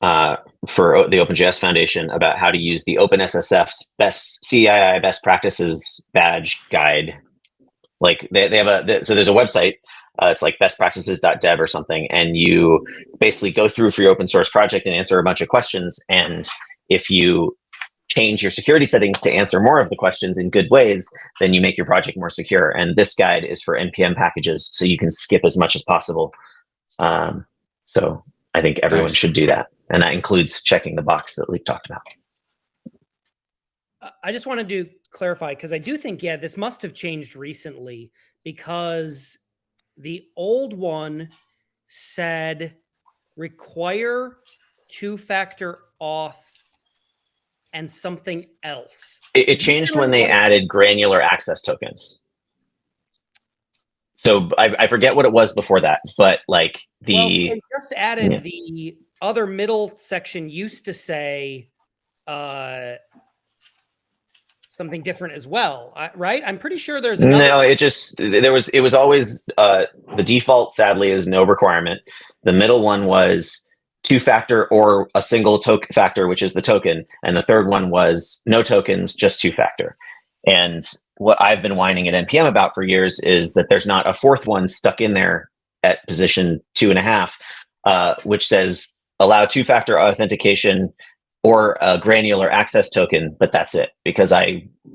for the OpenJS Foundation about how to use the OpenSSF's best CII best practices badge guide. Like they have so there's a website, it's like bestpractices.dev or something. And you basically go through for your open source project and answer a bunch of questions. And if you change your security settings to answer more of the questions in good ways, then you make your project more secure. And this guide is for NPM packages, so you can skip as much as possible. So I think everyone should do that. And that includes checking the box that Leek talked about. I just wanted to clarify, because I do think, this must have changed recently, because the old one said require two-factor auth and something else. It changed when they added granular access tokens. So I forget what it was before that, but like they just added the other middle section used to say something different as well, right? I'm pretty sure there's another. No, it was always the default, sadly, is no requirement. The middle one was two-factor or a single token factor, which is the token, and the third one was no tokens, just two-factor. And what I've been whining at NPM about for years is that there's not a fourth one stuck in there at position 2.5, which says allow two-factor authentication or a granular access token, but that's it. Because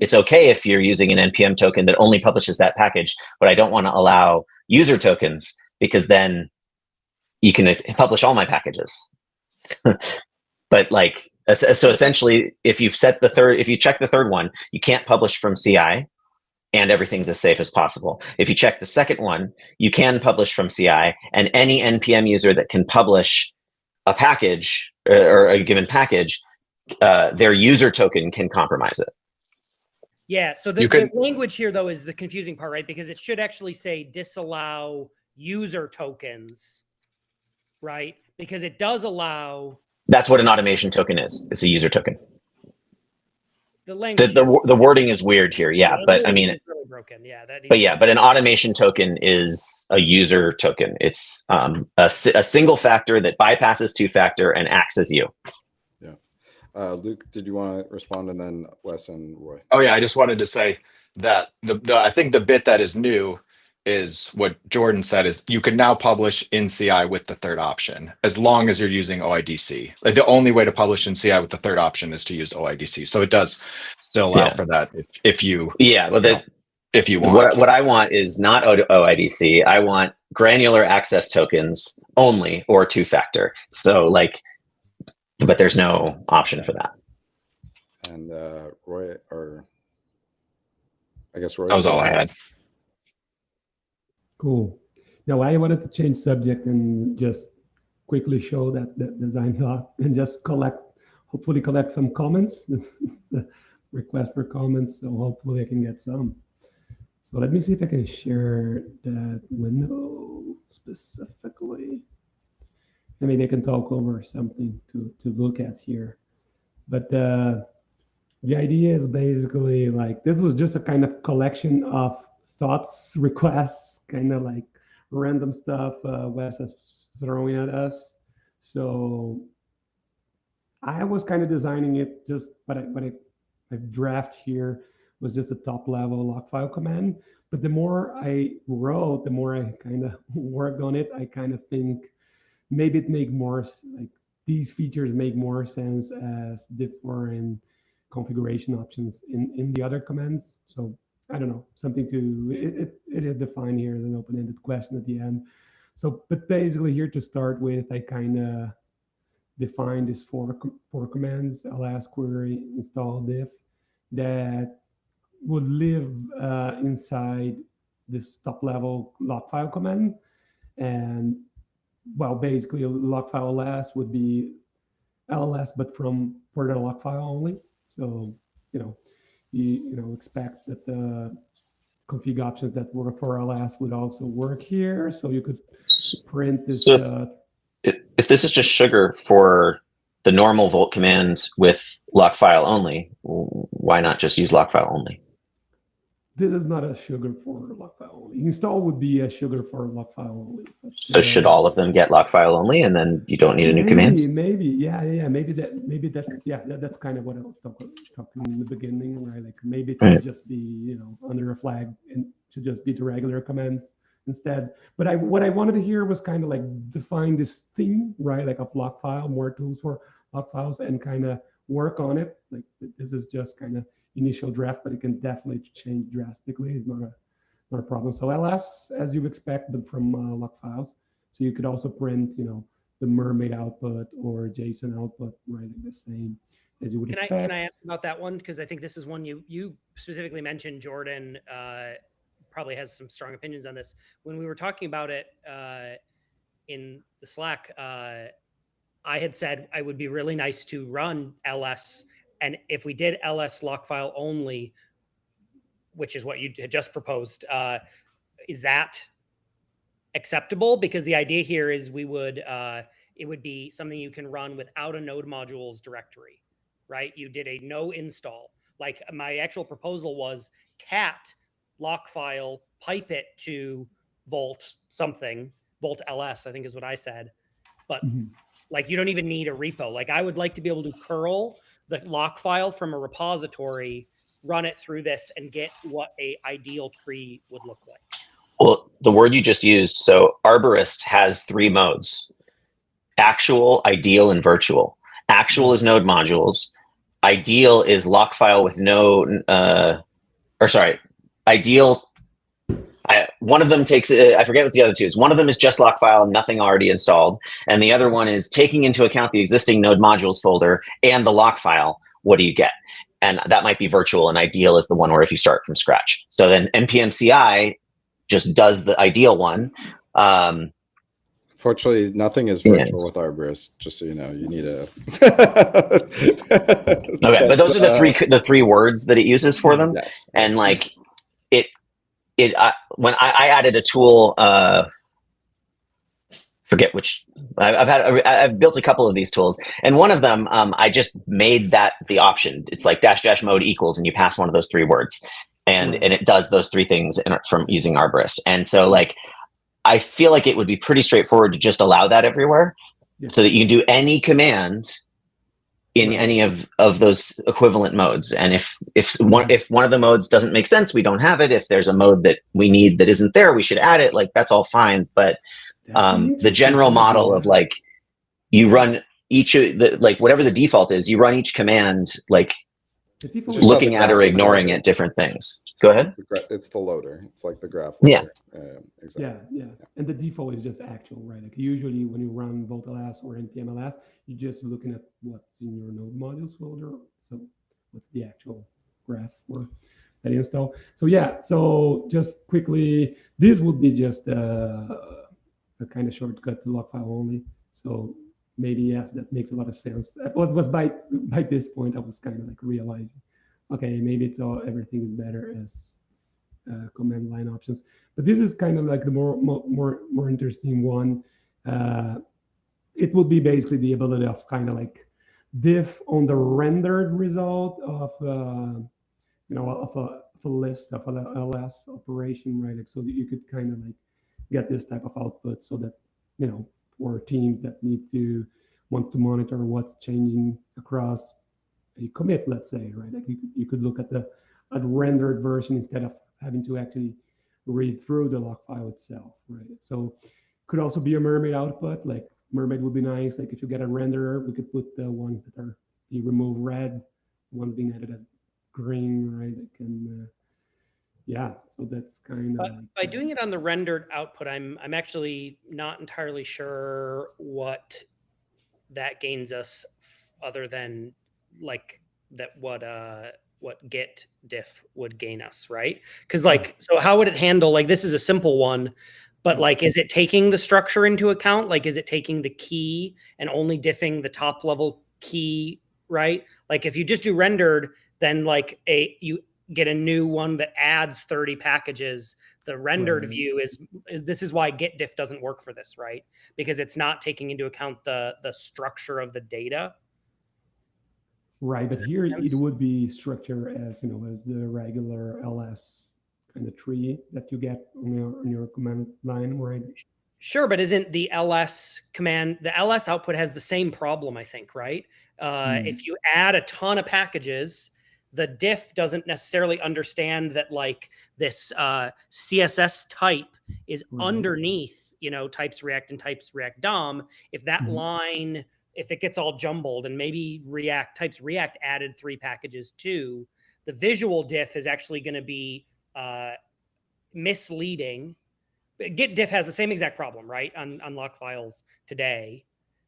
it's okay if you're using an NPM token that only publishes that package, but I don't want to allow user tokens, because then you can publish all my packages. But like, so essentially, if you check the third one, you can't publish from CI, and everything's as safe as possible. If you check the second one, you can publish from CI, and any NPM user that can publish a package or a given package, their user token can compromise it. Yeah, so the language here, though, is the confusing part, right? Because it should actually say disallow user tokens, right? Because it does allow... That's what an automation token is. It's a user token. The language... The wording is weird here, but I mean... It's really broken, But an automation token is a user token. It's a single factor that bypasses two-factor and acts as you. Luke, did you want to respond, and then Wes and Roy? Oh yeah, I just wanted to say that I think the bit that is new is what Jordan said, is you can now publish in CI with the third option, as long as you're using OIDC. Like the only way to publish in CI with the third option is to use OIDC. So it does still allow for that if you if you want. What I want is not OIDC. I want granular access tokens only, or two-factor. So like, but there's no option for that. And Roy, or I guess Roy. That was all I had. Cool. Now I wanted to change subject and just quickly show that design doc and just hopefully collect some comments. Request for comments, so hopefully I can get some. So let me see if I can share that window specifically. And maybe I can talk over something to look at here. But the idea is basically like this was just a kind of collection of thoughts, requests, kind of like random stuff Wes is throwing at us. So I was kind of designing it just, but I draft here was just a top level log file command. But the more I wrote, the more I kind of worked on it. I kind of think maybe it make more like these features make more sense as different configuration options in the other commands. So I don't know, something to it is defined here as an open-ended question at the end. So, but basically here to start with, I kind of define these four commands: ls, query, install, diff, that would live inside this top level log file command. And well, basically a log file ls would be ls, but for the log file only. So, you expect that the config options that work for ls would also work here. So you could print this. So if this is just sugar for the normal Volt command with lock file only, why not just use lock file only? This is not a sugar for log file only. Install would be a sugar for log file only. But, So should all of them get lock file only, and then you don't need a new command? Maybe, maybe that's kind of what I was talking in the beginning, right? Like maybe it should just be, under a flag, and should just be the regular commands instead. But what I wanted to hear was kind of like define this theme, right? Like a log file, more tools for log files, and kind of work on it. Like this is just kind of initial draft, but it can definitely change drastically. It's not a problem. So ls, as you expect them from log files. So you could also print, the mermaid output or JSON output, right? Like the same as you would expect. Can I ask about that one? Because I think this is one you specifically mentioned. Jordan probably has some strong opinions on this. When we were talking about it in the Slack, I had said I would be really nice to run ls. And if we did ls lock file only, which is what you had just proposed, is that acceptable? Because the idea here is it would be something you can run without a node modules directory, right? You did a no install. Like my actual proposal was cat lock file, pipe it to Volt something, Volt ls, I think is what I said. But like you don't even need a repo. Like I would like to be able to curl the lock file from a repository, run it through this, and get what a ideal tree would look like. Well, the word you just used, so Arborist has 3 modes: actual, ideal, and virtual. Actual is node modules. Ideal is lock file with no, ideal. One of them takes, I forget what the other two is. One of them is just lock file, nothing already installed. And the other one is taking into account the existing node modules folder and the lock file. What do you get? And that might be virtual, and ideal is the one where if you start from scratch. So then NPM CI just does the ideal one. Fortunately, nothing is virtual with Arborist. Just so you know, you need a. Okay, but those are the three words that it uses for them. Yes. And like when I added a tool, forget which. I've built a couple of these tools, and one of them I just made that the option. It's like -- mode equals, and you pass one of those 3 words, and it does those 3 things from using Arborist. And so like I feel like it would be pretty straightforward to just allow that everywhere, so that you can do any command in any of those equivalent modes. And if one of the modes doesn't make sense, we don't have it. If there's a mode that we need that isn't there, we should add it. Like that's all fine. But the general model of like you run each of the, like whatever the default is, you run each command like looking at or ignoring at different things. Go ahead. It's the loader. It's like the graph loader. Exactly. Yeah. And the default is just actual, right? Like usually when you run Volt ls or npm ls, you're just looking at what's in your node modules folder. So what's the actual graph for that install? So yeah, so just quickly, this would be just a kind of shortcut to log file only. So maybe yes, that makes a lot of sense. What was by this point, I was kind of like realizing, okay, maybe it's everything is better as command line options. But this is kind of like the more interesting one. It will be basically the ability of kind of like diff on the rendered result of of a list of a ls operation, right? Like, so that you could kind of like get this type of output, so that for teams that want to monitor what's changing across a commit, let's say, right? Like you could look at the rendered version instead of having to actually read through the log file itself, right? So could also be a Mermaid output. Like Mermaid would be nice. Like if you get a renderer, we could put the ones that are you remove red, ones being added as green, right? And so that's kind of by doing it on the rendered output, I'm actually not entirely sure what that gains us, other than like that what git diff would gain us, right? Because like, so how would it handle, like, this is a simple one, but like, is it taking the structure into account? Like, is it taking the key and only diffing the top level key, right? Like if you just do rendered, then like you get a new one that adds 30 packages. The rendered view this is why git diff doesn't work for this, right? Because it's not taking into account the structure of the data. Right, but here it would be structured as as the regular ls kind of tree that you get on your command line, right? Sure, but isn't the ls command, the ls output has the same problem, I think, right? If you add a ton of packages, the diff doesn't necessarily understand that like this CSS type is underneath, types React and types React DOM. If that line, if it gets all jumbled, and maybe types React added 3 packages too, the visual diff is actually going to be misleading. Git diff has the same exact problem, right, on log files today,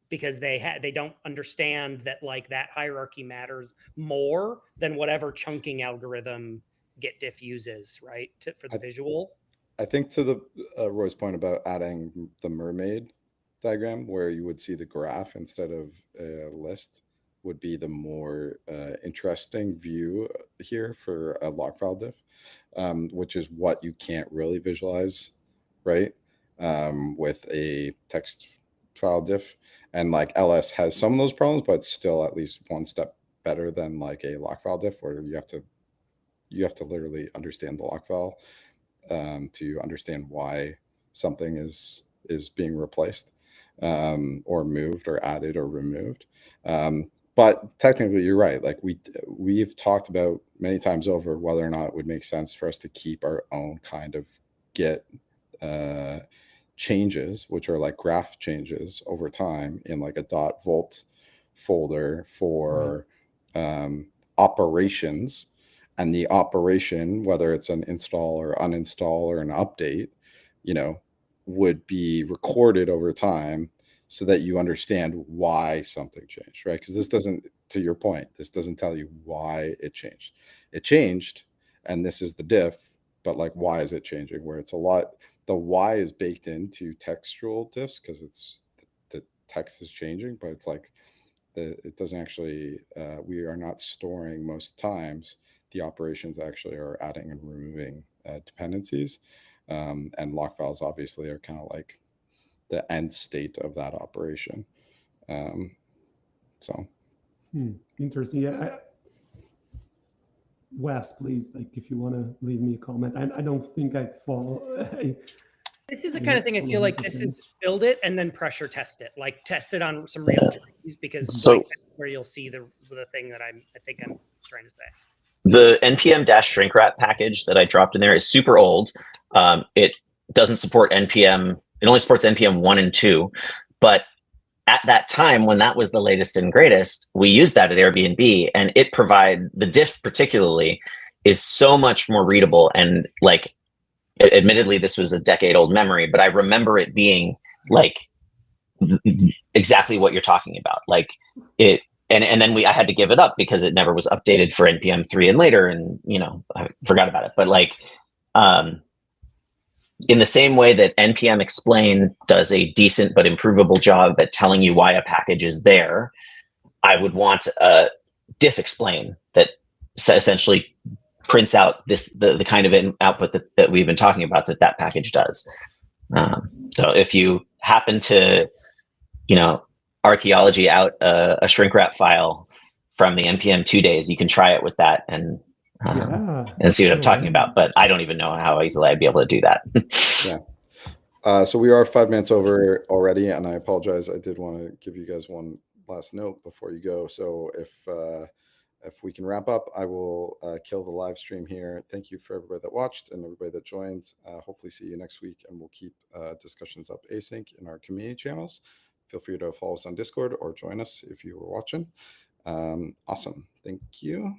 because they don't understand that like that hierarchy matters more than whatever chunking algorithm git diff uses, right, for the visual. I think to the Roy's point about adding the mermaid diagram, where you would see the graph instead of a list, would be the more interesting view here for a log file diff, which is what you can't really visualize, right, with a text file diff. And like ls has some of those problems, but still at least one step better than like a log file diff, where you have to literally understand the log file to understand why something is being replaced or moved or added or removed. But technically you're right. Like we've talked about many times over whether or not it would make sense for us to keep our own kind of git changes, which are like graph changes over time, in like a .volt folder for operations. And the operation, whether it's an install or uninstall or an update, would be recorded over time so that you understand why something changed, right? Because this doesn't, to your point, this doesn't tell you why it changed. It changed, and this is the diff, but like, why is it changing? Where it's a lot, the why is baked into textual diffs because it's the text is changing, but it's like it doesn't actually, we are not storing most times. The operations actually are adding and removing dependencies. And log files obviously are kind of like the end state of that operation. Interesting. Yeah. Wes, please, like if you want to leave me a comment. I don't think I follow. This is the kind of thing I feel like this is build it and then pressure test it, like test it on some real trees, because like, that's where you'll see the thing that I think I'm trying to say. The npm-shrink wrap package that I dropped in there is super old. It doesn't support npm. It only supports npm 1 and 2. But at that time, when that was the latest and greatest, we used that at Airbnb, and it the diff particularly is so much more readable. And like, admittedly, this was a decade-old memory, but I remember it being like exactly what you're talking about. Like it. And then I had to give it up because it never was updated for npm 3 and later, and I forgot about it. But like, in the same way that npm explain does a decent but improvable job at telling you why a package is there, I would want a diff explain that essentially prints out the kind of output that we've been talking about that package does. So if you happen to, archaeology out a shrink wrap file from the NPM 2 days, you can try it with that and see what I'm talking about. But I don't even know how easily I'd be able to do that. Yeah. So we are 5 minutes over already, and I apologize. I did want to give you guys one last note before you go. So if we can wrap up, I will kill the live stream here. Thank you for everybody that watched and everybody that joined. Hopefully see you next week, and we'll keep discussions up async in our community channels. Feel free to follow us on Discord or join us if you were watching. Awesome. Thank you.